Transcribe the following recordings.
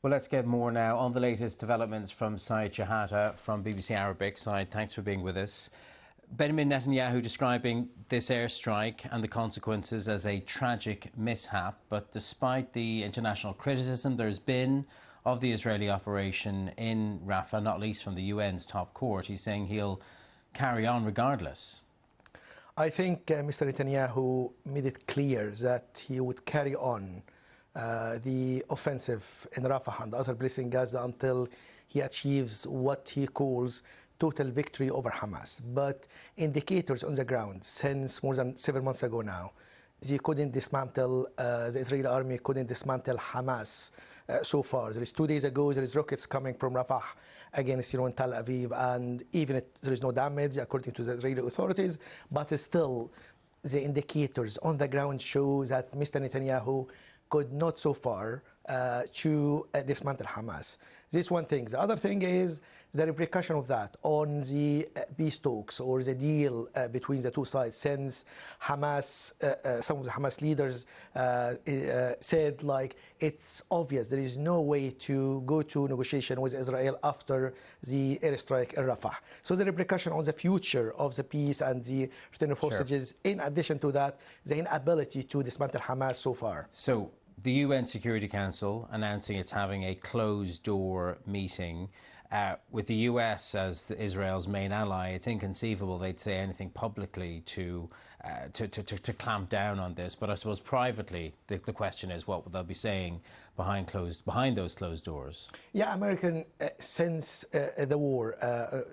Well, let's get more now on the latest developments from Shehata from BBC Arabic. Saeed, thanks for being with us. Benjamin Netanyahu describing this airstrike and the consequences as a tragic mishap. But despite the international criticism there's been of the Israeli operation in Rafah, not least from the UN's top court, he's saying he'll carry on regardless. I think Mr. Netanyahu made it clear that he would carry on the offensive in Rafah and other places in Gaza until he achieves what he calls total victory over Hamas. But indicators on the ground since more than 7 months ago now, they couldn't dismantle, the Israeli army couldn't dismantle Hamas so far. There is 2 days ago, there is rockets coming from Rafah against in Tel Aviv, and even if there is no damage according to the Israeli authorities, but still the indicators on the ground show that Mr. Netanyahu could not so far to dismantle Hamas. This one thing. The other thing is the repercussion of that on the peace talks or the deal between the two sides, since Hamas, some of the Hamas leaders said, like, it's obvious there is no way to go to negotiation with Israel after the airstrike in Rafah. So the repercussion on the future of the peace and the return of hostages, in addition to that, the inability to dismantle Hamas so far. So the UN Security Council announcing it's having a closed-door meeting with the US as Israel's main ally. It's inconceivable they'd say anything publicly to clamp down on this. But I suppose privately, the question is what they'll be saying behind those closed doors. Yeah, American since the war,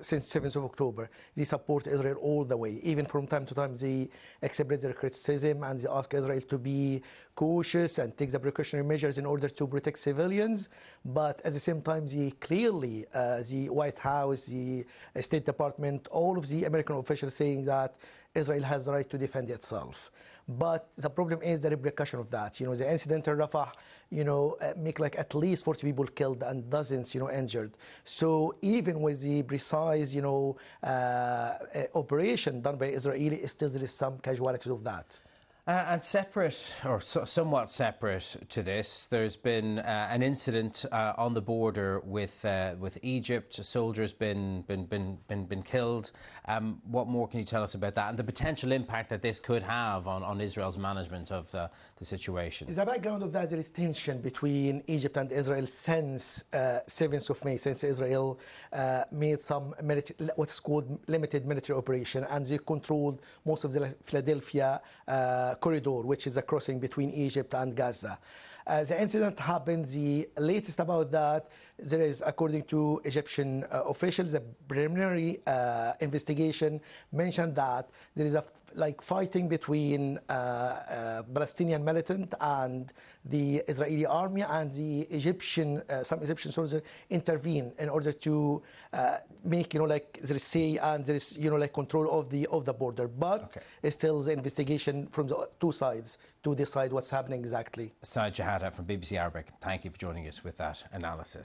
since 7th of October, they support Israel all the way. Even from time to time, they express their criticism and they ask Israel to be cautious and take the precautionary measures in order to protect civilians. But at the same time, they clearly, the White House, the State Department, all of the American officials saying that Israel has the right to defend itself. But the problem is the repercussion of that. The incident in Rafah, make like at least 40 people killed and dozens, injured. So even with the precise, operation done by Israeli, still there is some casualties of that. And separate, or somewhat separate to this, there's been an incident on the border with Egypt. A soldier's been killed. What more can you tell us about that and the potential impact that this could have on Israel's management of the situation? The background of that, there is tension between Egypt and Israel since 7th of May, since Israel made some what's called limited military operation, and they controlled most of the Philadelphia corridor, which is a crossing between Egypt and Gaza. The incident happened. The latest about that, there is, according to Egyptian officials, a preliminary investigation mentioned that there is a fighting between Palestinian militant and the Israeli army, and the some Egyptian soldiers intervene in order to make there is say and there is control of the border. But still the investigation from the two sides to decide what's happening exactly. Shehata from BBC Arabic, thank you for joining us with that analysis.